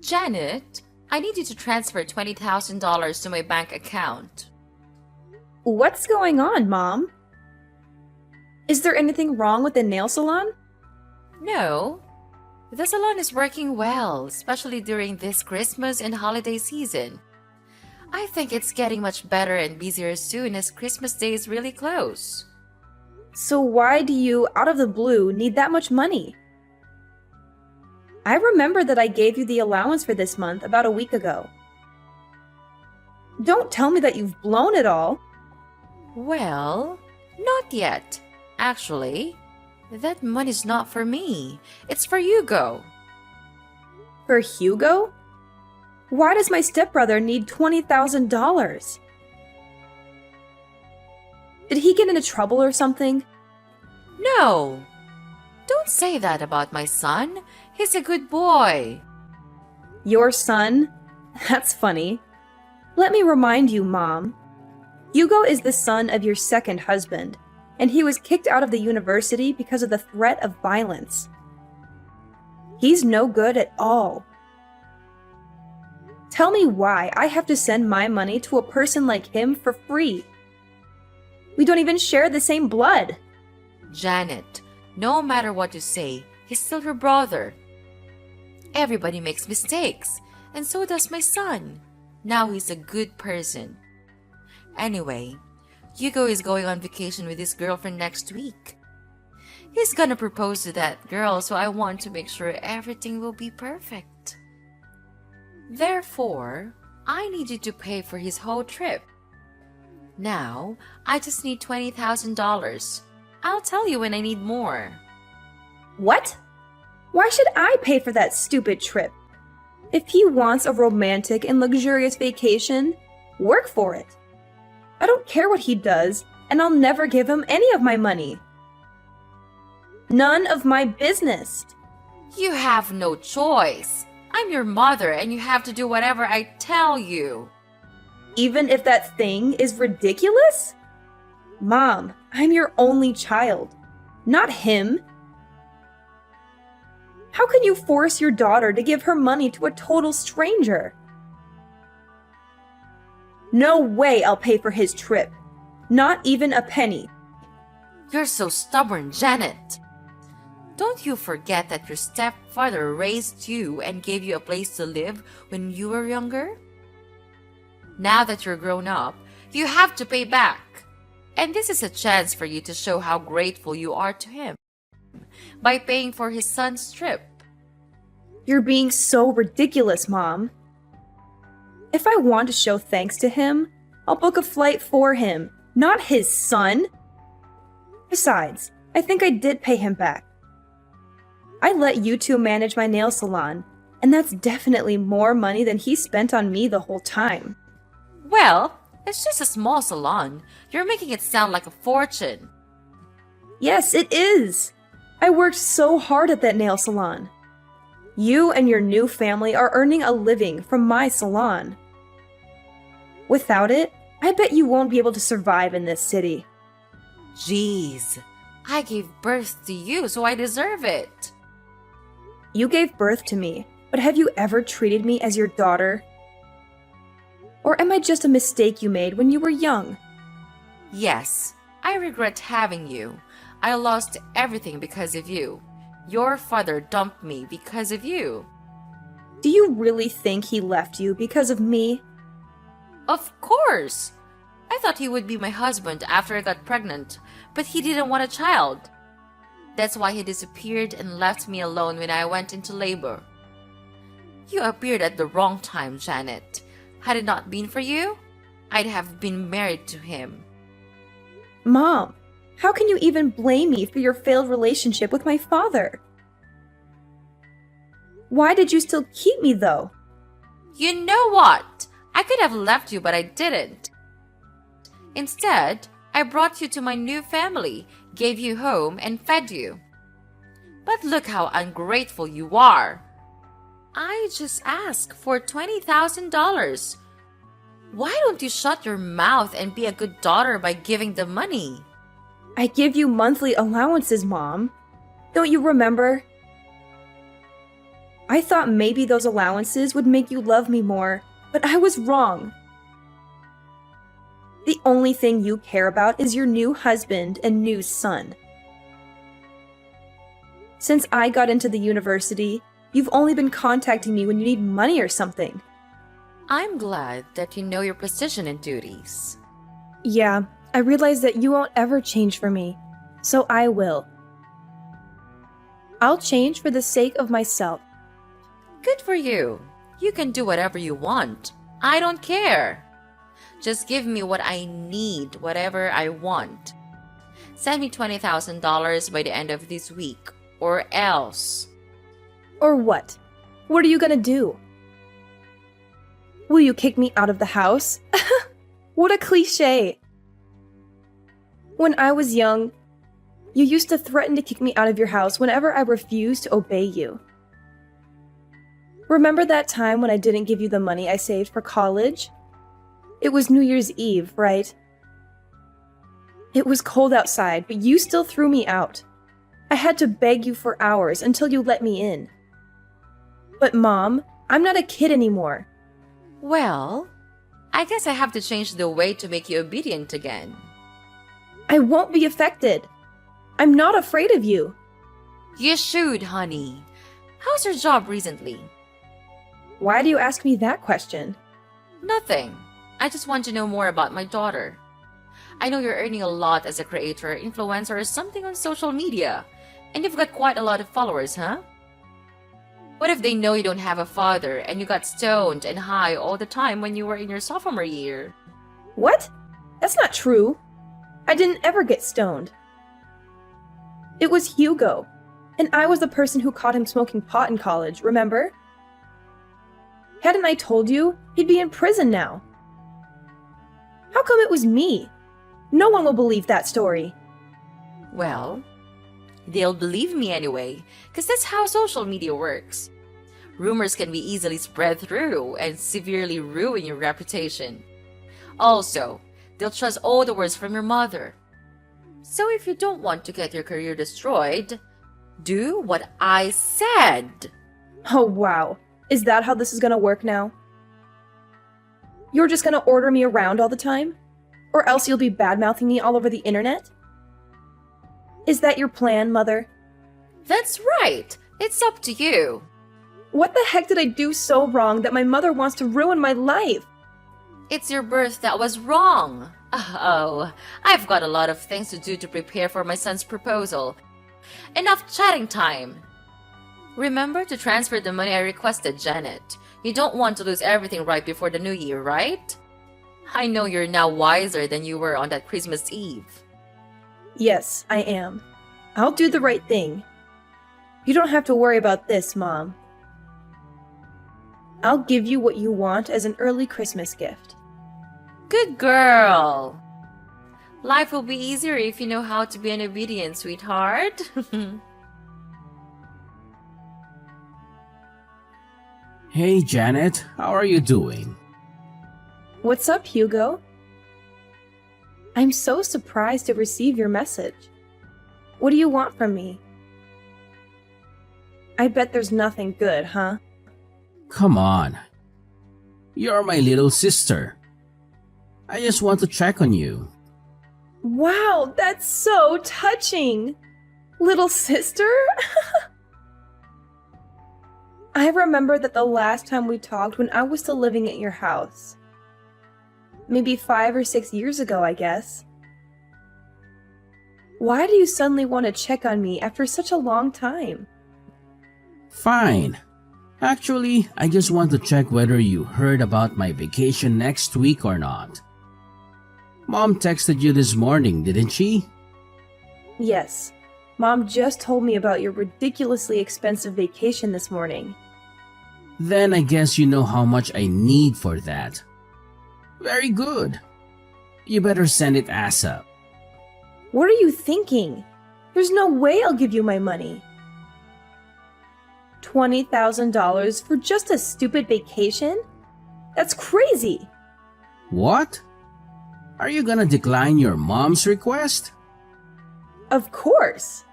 Janet, I need you to transfer $20,000 to my bank account. What's going on, Mom? Is there anything wrong with the nail salon? No, the salon is working well, especially during this Christmas and holiday season. I think it's getting much better and busier soon as Christmas Day is really close. So why do you, out of the blue, need that much money? I remember that I gave you the allowance for this month about a week ago. Don't tell me that you've blown it all. Well, not yet. Actually, that money's not for me. It's for Hugo. For Hugo? Why does my stepbrother need $20,000? Did he get into trouble or something? No! Don't say that about my son. He's a good boy. Your son? That's funny. Let me remind you, Mom. Hugo is the son of your second husband, and he was kicked out of the university because of the threat of violence. He's no good at all. Tell me why I have to send my money to a person like him for free. We don't even share the same blood. Janet, no matter what you say, he's still your brother. Everybody makes mistakes, and so does my son. Now he's a good person. Anyway, Hugo is going on vacation with his girlfriend next week. He's gonna propose to that girl, so I want to make sure everything will be perfect. Therefore, I need you to pay for his whole trip. Now, I just need $20,000. I'll tell you when I need more. What? Why should I pay for that stupid trip? If he wants a romantic and luxurious vacation, work for it. I don't care what he does, and I'll never give him any of my money. None of my business. You have no choice. I'm your mother, and you have to do whatever I tell you. Even if that thing is ridiculous? Mom, I'm your only child, not him. How can you force your daughter to give her money to a total stranger? No way I'll pay for his trip. Not even a penny. You're so stubborn, Janet. Don't you forget that your stepfather raised you and gave you a place to live when you were younger? Now that you're grown up, you have to pay back. And this is a chance for you to show how grateful you are to him by paying for his son's trip. You're being so ridiculous, Mom. If I want to show thanks to him, I'll book a flight for him, not his son. Besides, I think I did pay him back. I let you two manage my nail salon, and that's definitely more money than he spent on me the whole time. Well, it's just a small salon. You're making it sound like a fortune. Yes, it is. I worked so hard at that nail salon. You and your new family are earning a living from my salon. Without it, I bet you won't be able to survive in this city. Jeez, I gave birth to you, so I deserve it. You gave birth to me, but have you ever treated me as your daughter? Or am I just a mistake you made when you were young? Yes, I regret having you. I lost everything because of you. Your father dumped me because of you. Do you really think he left you because of me? Of course! I thought he would be my husband after I got pregnant, but he didn't want a child. That's why he disappeared and left me alone when I went into labor. You appeared at the wrong time, Janet. Had it not been for you, I'd have been married to him. Mom, how can you even blame me for your failed relationship with my father? Why did you still keep me, though? You know what? I could have left you, but I didn't. Instead, I brought you to my new family, gave you home, and fed you. But look how ungrateful you are. I just asked for $20,000. Why don't you shut your mouth and be a good daughter by giving the money? I give you monthly allowances, Mom. Don't you remember? I thought maybe those allowances would make you love me more, but I was wrong. The only thing you care about is your new husband and new son. Since I got into the university, you've only been contacting me when you need money or something. I'm glad that you know your position and duties. Yeah, I realize that you won't ever change for me, so I will. I'll change for the sake of myself. Good for you. You can do whatever you want. I don't care. Just give me what I need, whatever I want. Send me $20,000 by the end of this week, or else. Or what? What are you gonna do? Will you kick me out of the house? What a cliche! When I was young, you used to threaten to kick me out of your house whenever I refused to obey you. Remember that time when I didn't give you the money I saved for college? It was New Year's Eve, right? It was cold outside, but you still threw me out. I had to beg you for hours until you let me in. But Mom, I'm not a kid anymore. Well, I guess I have to change the way to make you obedient again. I won't be affected. I'm not afraid of you. You should, honey. How's your job recently? Why do you ask me that question? Nothing. I just want to know more about my daughter. I know you're earning a lot as a creator, influencer, or something on social media. And you've got quite a lot of followers, huh? What if they know you don't have a father and you got stoned and high all the time when you were in your sophomore year? What? That's not true. I didn't ever get stoned. It was Hugo, and I was the person who caught him smoking pot in college, remember? Hadn't I told you, he'd be in prison now. How come it was me? No one will believe that story. Well, they'll believe me anyway, because that's how social media works. Rumors can be easily spread through and severely ruin your reputation. Also, they'll trust all the words from your mother. So if you don't want to get your career destroyed, do what I said. Oh wow, is that how this is gonna work now? You're just gonna order me around all the time? Or else you'll be bad-mouthing me all over the internet? Is that your plan, Mother? That's right. It's up to you. What the heck did I do so wrong that my mother wants to ruin my life? It's your birth that was wrong. Oh, I've got a lot of things to do to prepare for my son's proposal. Enough chatting time. Remember to transfer the money I requested, Janet. You don't want to lose everything right before the new year, right? I know you're now wiser than you were on that Christmas Eve. Yes, I am. I'll do the right thing. You don't have to worry about this, Mom. I'll give you what you want as an early Christmas gift. Good girl. Life will be easier if you know how to be an obedient sweetheart. Hey Janet, how are you doing? What's up, Hugo? I'm so surprised to receive your message. What do you want from me? I bet there's nothing good, huh? Come on. You're my little sister. I just want to check on you. Wow, that's so touching! Little sister? I remember that the last time we talked when I was still living at your house. Maybe 5 or 6 years ago, I guess. Why do you suddenly want to check on me after such a long time? Fine. Actually, I just want to check whether you heard about my vacation next week or not. Mom texted you this morning, didn't she? Yes. Mom just told me about your ridiculously expensive vacation this morning. Then I guess you know how much I need for that. Very good. You better send it ASAP. What are you thinking? There's no way I'll give you my money. $20,000 for just a stupid vacation? That's crazy! What? Are you gonna decline your mom's request? Of course!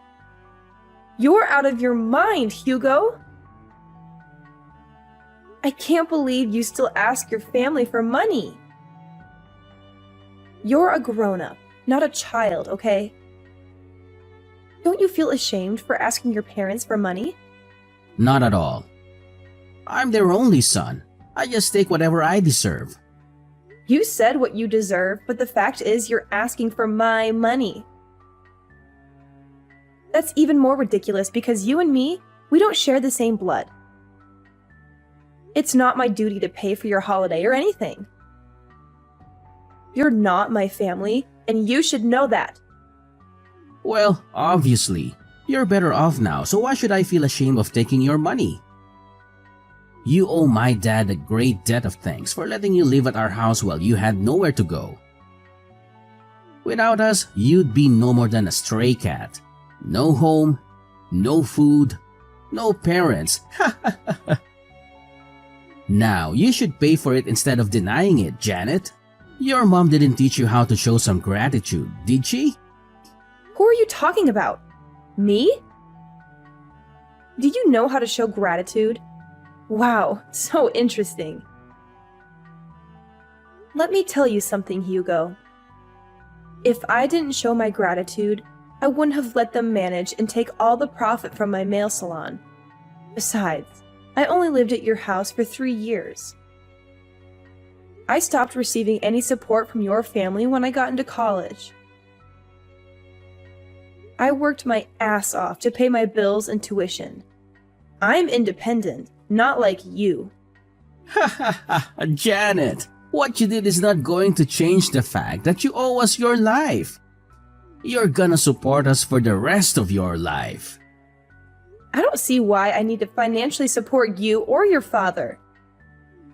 You're out of your mind, Hugo! I can't believe you still ask your family for money. You're a grown-up, not a child, okay? Don't you feel ashamed for asking your parents for money? Not at all. I'm their only son. I just take whatever I deserve. You said what you deserve, but the fact is you're asking for my money. That's even more ridiculous because you and me, we don't share the same blood. It's not my duty to pay for your holiday or anything. You're not my family, and you should know that. Well, obviously, you're better off now, so why should I feel ashamed of taking your money? You owe my dad a great debt of thanks for letting you live at our house while you had nowhere to go. Without us, you'd be no more than a stray cat. No home, no food, no parents. Now, you should pay for it instead of denying it, Janet. Your mom didn't teach you how to show some gratitude, did she? Who are you talking about? Me? Do you know how to show gratitude? Wow, so interesting. Let me tell you something, Hugo. If I didn't show my gratitude, I wouldn't have let them manage and take all the profit from my nail salon. Besides, I only lived at your house for 3 years. I stopped receiving any support from your family when I got into college. I worked my ass off to pay my bills and tuition. I'm independent, not like you. Janet, what you did is not going to change the fact that you owe us your life. You're gonna support us for the rest of your life. I don't see why I need to financially support you or your father.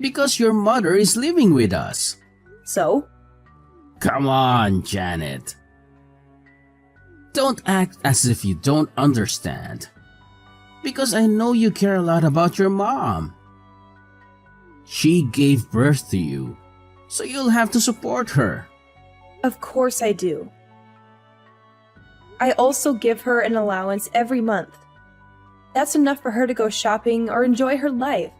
Because your mother is living with us. So? Come on, Janet. Don't act as if you don't understand. Because I know you care a lot about your mom. She gave birth to you, so you'll have to support her. Of course I do. I also give her an allowance every month. That's enough for her to go shopping or enjoy her life.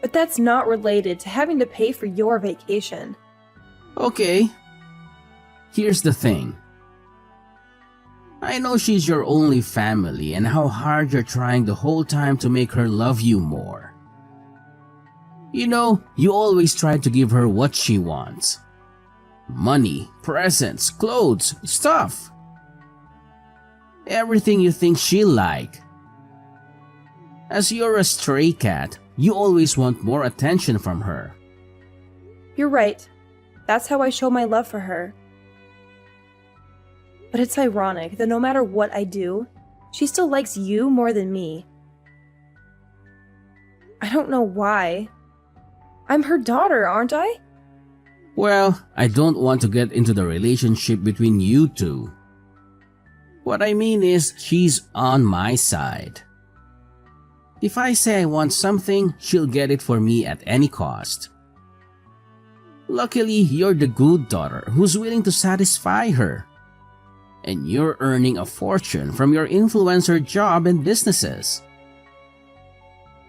But that's not related to having to pay for your vacation. Okay. Here's the thing. I know she's your only family and how hard you're trying the whole time to make her love you more. You know, you always try to give her what she wants. Money, presents, clothes, stuff. Everything you think she'll like. As you're a stray cat, you always want more attention from her. You're right. That's how I show my love for her. But it's ironic that no matter what I do, she still likes you more than me. I don't know why. I'm her daughter, aren't I? Well, I don't want to get into the relationship between you two. What I mean is, she's on my side. If I say I want something, she'll get it for me at any cost. Luckily, you're the good daughter who's willing to satisfy her. And you're earning a fortune from your influencer job and businesses.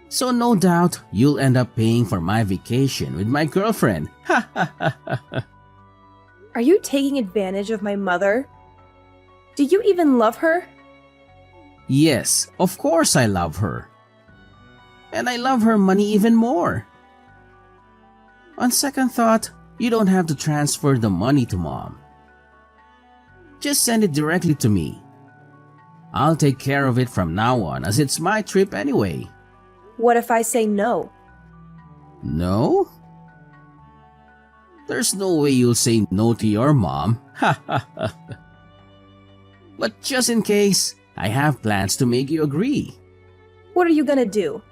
So no doubt, you'll end up paying for my vacation with my girlfriend. Are you taking advantage of my mother? Do you even love her? Yes, of course I love her. And I love her money even more. On second thought, you don't have to transfer the money to mom. Just send it directly to me. I'll take care of it from now on as it's my trip anyway. What if I say no? No? There's no way you'll say no to your mom. But just in case, I have plans to make you agree. What are you gonna do?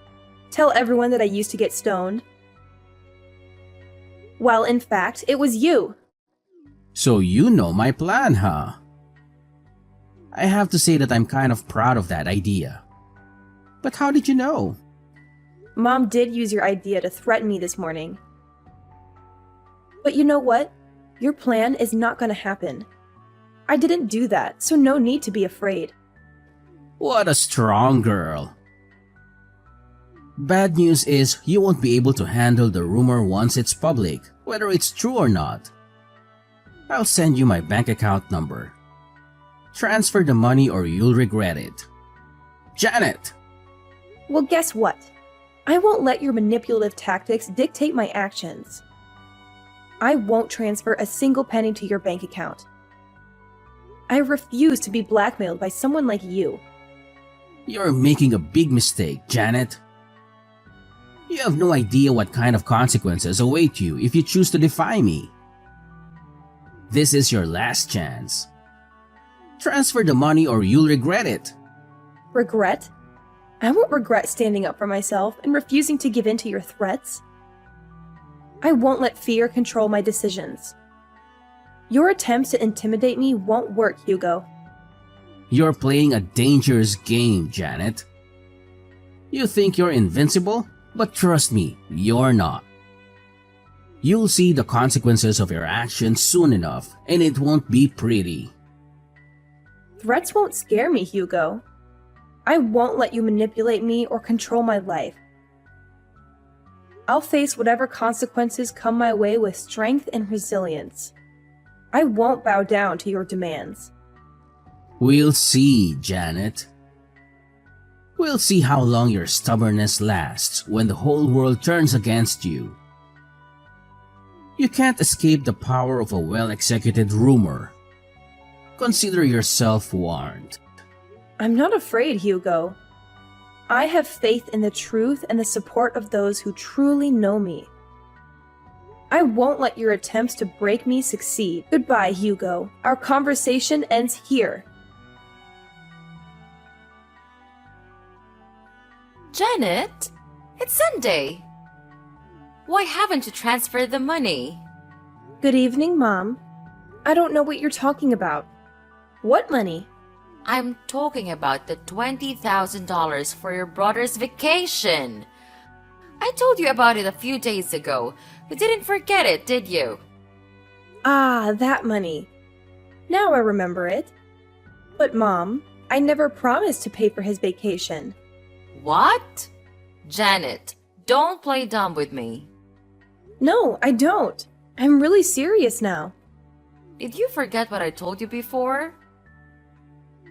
Tell everyone that I used to get stoned? Well, in fact, it was you. So you know my plan, huh? I have to say that I'm kind of proud of that idea. But how did you know? Mom did use your idea to threaten me this morning. But you know what? Your plan is not gonna happen. I didn't do that, so no need to be afraid. What a strong girl. Bad news is you won't be able to handle the rumor once it's public, whether it's true or not. I'll send you my bank account number. Transfer the money or you'll regret it. Janet! Well, guess what? I won't let your manipulative tactics dictate my actions. I won't transfer a single penny to your bank account. I refuse to be blackmailed by someone like you. You're making a big mistake, Janet. You have no idea what kind of consequences await you if you choose to defy me. This is your last chance. Transfer the money or you'll regret it. Regret? I won't regret standing up for myself and refusing to give in to your threats. I won't let fear control my decisions. Your attempts to intimidate me won't work, Hugo. You're playing a dangerous game, Janet. You think you're invincible? But trust me, you're not. You'll see the consequences of your actions soon enough, and it won't be pretty. Threats won't scare me, Hugo. I won't let you manipulate me or control my life. I'll face whatever consequences come my way with strength and resilience. I won't bow down to your demands. We'll see, Janet. We'll see how long your stubbornness lasts when the whole world turns against you. You can't escape the power of a well-executed rumor. Consider yourself warned. I'm not afraid, Hugo. I have faith in the truth and the support of those who truly know me. I won't let your attempts to break me succeed. Goodbye, Hugo. Our conversation ends here. Janet, it's Sunday. Why haven't you transferred the money? Good evening, Mom. I don't know what you're talking about. What money? I'm talking about the $20,000 for your brother's vacation. I told you about it a few days ago. You didn't forget it, did you? Ah, that money. Now I remember it. But Mom, I never promised to pay for his vacation. What? Janet, don't play dumb with me. No, I don't. I'm really serious now. Did you forget what I told you before?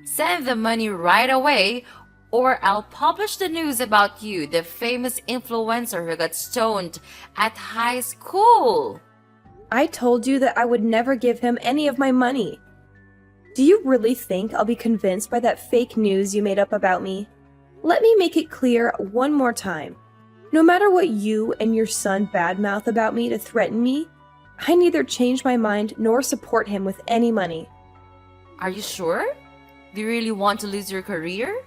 Send the money right away, or I'll publish the news about you, the famous influencer who got stoned at high school. I told you that I would never give him any of my money. Do you really think I'll be convinced by that fake news you made up about me? Let me make it clear one more time. No matter what you and your son badmouth about me to threaten me, I neither change my mind nor support him with any money. Are you sure? Do you really want to lose your career?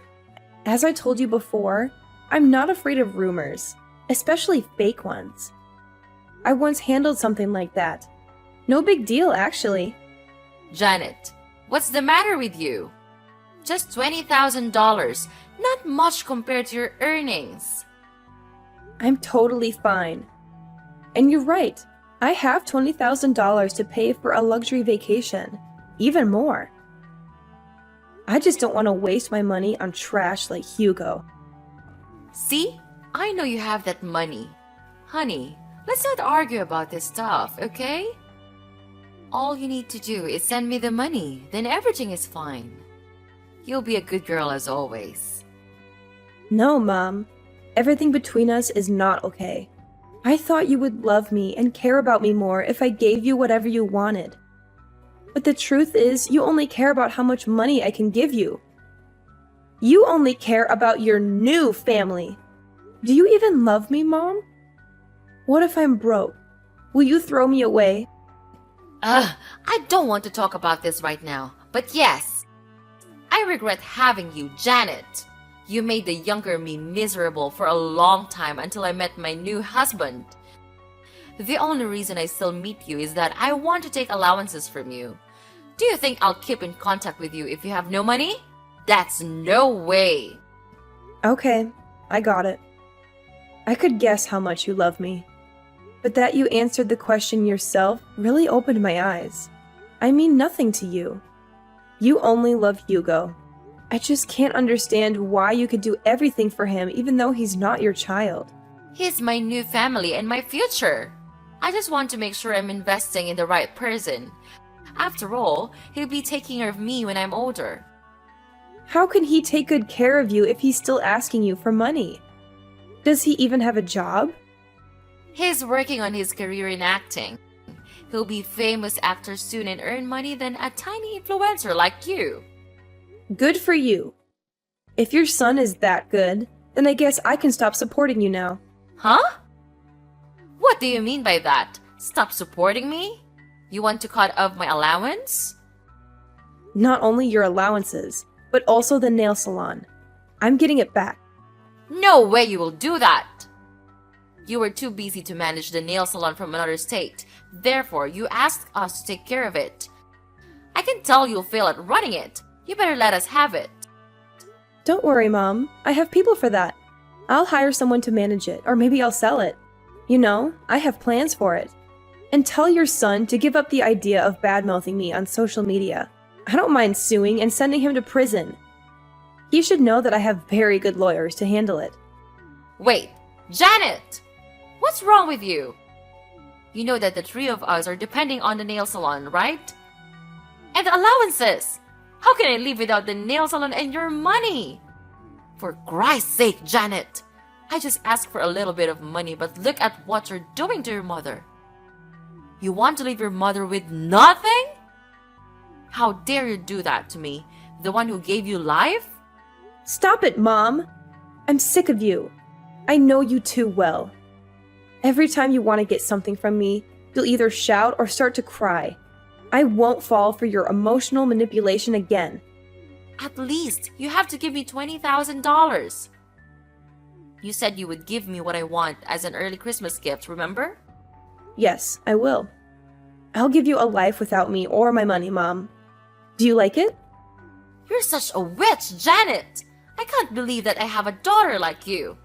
As I told you before, I'm not afraid of rumors, especially fake ones. I once handled something like that. No big deal, actually. Janet, what's the matter with you? Just $20,000, not much compared to your earnings. I'm totally fine. And you're right, I have $20,000 to pay for a luxury vacation, even more. I just don't want to waste my money on trash like Hugo. See? I know you have that money. Honey, let's not argue about this stuff, okay? All you need to do is send me the money, then everything is fine. You'll be a good girl as always. No, Mom. Everything between us is not okay. I thought you would love me and care about me more if I gave you whatever you wanted. But the truth is, you only care about how much money I can give you. You only care about your new family. Do you even love me, Mom? What if I'm broke? Will you throw me away? I don't want to talk about this right now, but yes, I regret having you, Janet. You made the younger me miserable for a long time until I met my new husband. The only reason I still meet you is that I want to take allowances from you. Do you think I'll keep in contact with you if you have no money? That's no way. Okay, I got it. I could guess how much you love me. But that you answered the question yourself really opened my eyes. I mean nothing to you. You only love Hugo. I just can't understand why you could do everything for him even though he's not your child. He's my new family and my future. I just want to make sure I'm investing in the right person. After all, he'll be taking care of me when I'm older. How can he take good care of you if he's still asking you for money? Does he even have a job? He's working on his career in acting. He'll be famous actor soon and earn money than a tiny influencer like you. Good for you. If your son is that good, then I guess I can stop supporting you now. Huh? What do you mean by that? Stop supporting me? You want to cut off my allowance? Not only your allowances, but also the nail salon. I'm getting it back. No way you will do that! You were too busy to manage the nail salon from another state. Therefore, you asked us to take care of it. I can tell you'll fail at running it. You better let us have it. Don't worry, Mom. I have people for that. I'll hire someone to manage it, or maybe I'll sell it. You know, I have plans for it. And tell your son to give up the idea of bad-mouthing me on social media. I don't mind suing and sending him to prison. He should know that I have very good lawyers to handle it. Wait, Janet! What's wrong with you? You know that the three of us are depending on the nail salon, right? And the allowances! How can I live without the nail salon and your money? For Christ's sake, Janet! I just asked for a little bit of money, but look at what you're doing to your mother. You want to leave your mother with nothing? How dare you do that to me, the one who gave you life? Stop it, Mom! I'm sick of you. I know you too well. Every time you want to get something from me, you'll either shout or start to cry. I won't fall for your emotional manipulation again. At least you have to give me $20,000. You said you would give me what I want as an early Christmas gift, remember? Yes, I will. I'll give you a life without me or my money, Mom. Do you like it? You're such a witch, Janet! I can't believe that I have a daughter like you.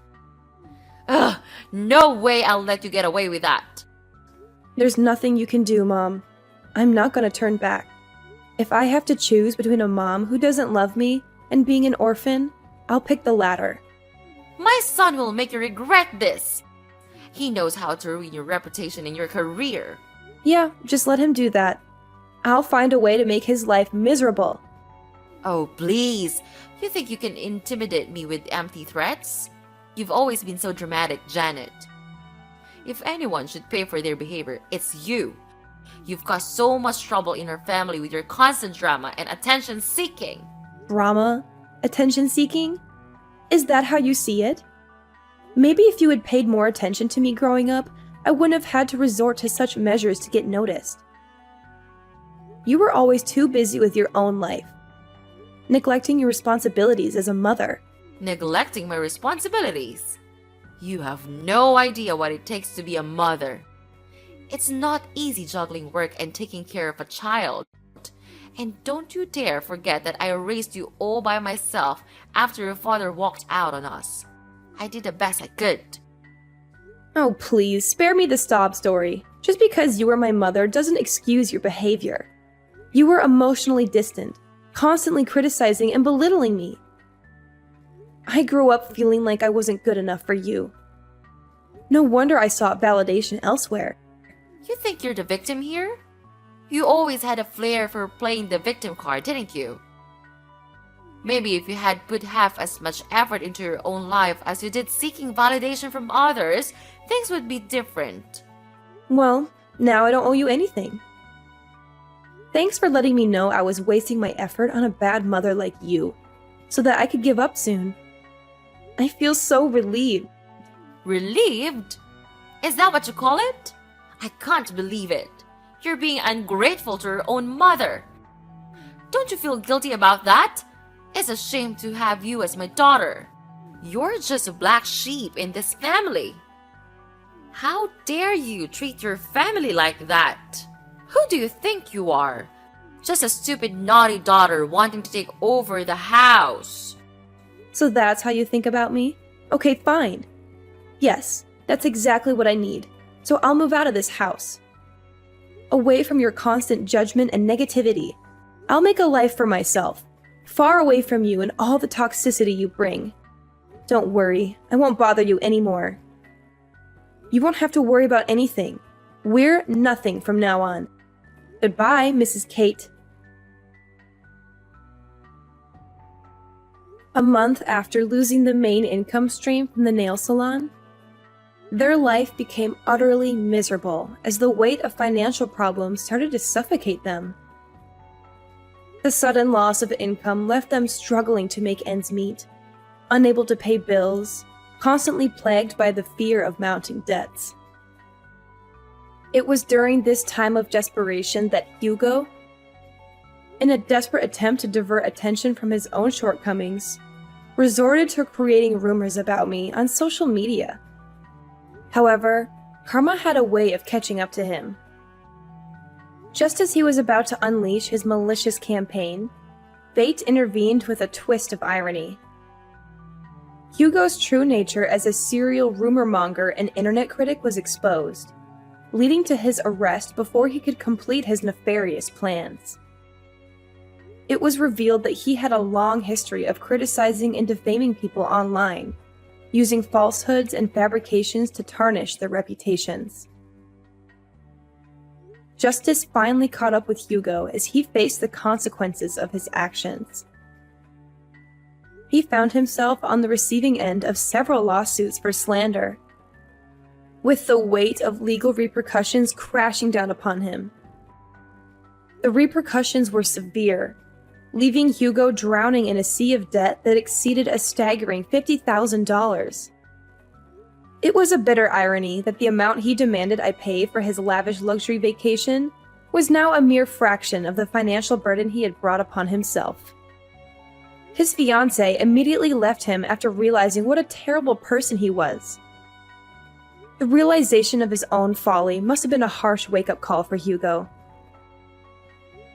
Ugh, no way I'll let you get away with that. There's nothing you can do, Mom. I'm not gonna turn back. If I have to choose between a mom who doesn't love me and being an orphan, I'll pick the latter. My son will make you regret this. He knows how to ruin your reputation and your career. Yeah, just let him do that. I'll find a way to make his life miserable. Oh, please. You think you can intimidate me with empty threats? You've always been so dramatic, Janet. If anyone should pay for their behavior, it's you. You've caused so much trouble in our family with your constant drama and attention-seeking. Drama? Attention-seeking? Is that how you see it? Maybe if you had paid more attention to me growing up, I wouldn't have had to resort to such measures to get noticed. You were always too busy with your own life, neglecting your responsibilities as a mother. Neglecting my responsibilities? You have no idea what it takes to be a mother. It's not easy juggling work and taking care of a child. And don't you dare forget that I raised you all by myself after your father walked out on us. I did the best I could. Oh, please, spare me the sob story. Just because you were my mother doesn't excuse your behavior. You were emotionally distant, constantly criticizing and belittling me. I grew up feeling like I wasn't good enough for you. No wonder I sought validation elsewhere. You think you're the victim here? You always had a flair for playing the victim card, didn't you? Maybe if you had put half as much effort into your own life as you did seeking validation from others, things would be different. Well, now I don't owe you anything. Thanks for letting me know I was wasting my effort on a bad mother like you, so that I could give up soon. I feel so relieved. Relieved? Is that what you call it? I can't believe it. You're being ungrateful to your own mother. Don't you feel guilty about that? It's a shame to have you as my daughter. You're just a black sheep in this family. How dare you treat your family like that? Who do you think you are? Just a stupid, naughty daughter wanting to take over the house. So that's how you think about me? Okay, fine. Yes, that's exactly what I need. So I'll move out of this house. Away from your constant judgment and negativity. I'll make a life for myself. far away from you and all the toxicity you bring. Don't worry, I won't bother you anymore. You won't have to worry about anything. We're nothing from now on. Goodbye, Mrs. Kate. A month after losing the main income stream from the nail salon, their life became utterly miserable as the weight of financial problems started to suffocate them. The sudden loss of income left them struggling to make ends meet, unable to pay bills, constantly plagued by the fear of mounting debts. It was during this time of desperation that Hugo, in a desperate attempt to divert attention from his own shortcomings, resorted to creating rumors about me on social media. However, karma had a way of catching up to him. Just as he was about to unleash his malicious campaign, fate intervened with a twist of irony. Hugo's true nature as a serial rumor monger and internet critic was exposed, leading to his arrest before he could complete his nefarious plans. It was revealed that he had a long history of criticizing and defaming people online, using falsehoods and fabrications to tarnish their reputations. Justice finally caught up with Hugo as he faced the consequences of his actions. He found himself on the receiving end of several lawsuits for slander, with the weight of legal repercussions crashing down upon him. The repercussions were severe, leaving Hugo drowning in a sea of debt that exceeded a staggering $50,000. It was a bitter irony that the amount he demanded I pay for his lavish luxury vacation was now a mere fraction of the financial burden he had brought upon himself. His fiancée immediately left him after realizing what a terrible person he was. The realization of his own folly must have been a harsh wake-up call for Hugo.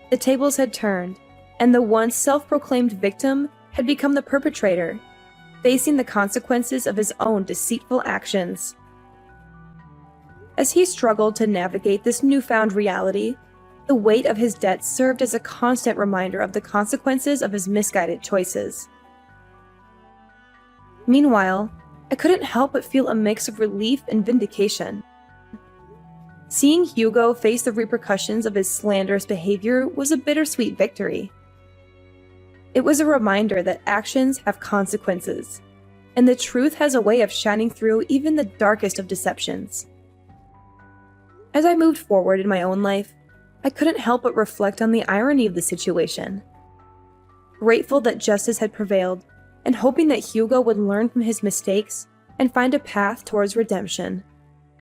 The tables had turned, and the once self-proclaimed victim had become the perpetrator, facing the consequences of his own deceitful actions. As he struggled to navigate this newfound reality, the weight of his debt served as a constant reminder of the consequences of his misguided choices. Meanwhile, I couldn't help but feel a mix of relief and vindication. Seeing Hugo face the repercussions of his slanderous behavior was a bittersweet victory. It was a reminder that actions have consequences, and the truth has a way of shining through even the darkest of deceptions. As I moved forward in my own life, I couldn't help but reflect on the irony of the situation. Grateful that justice had prevailed, and hoping that Hugo would learn from his mistakes and find a path towards redemption.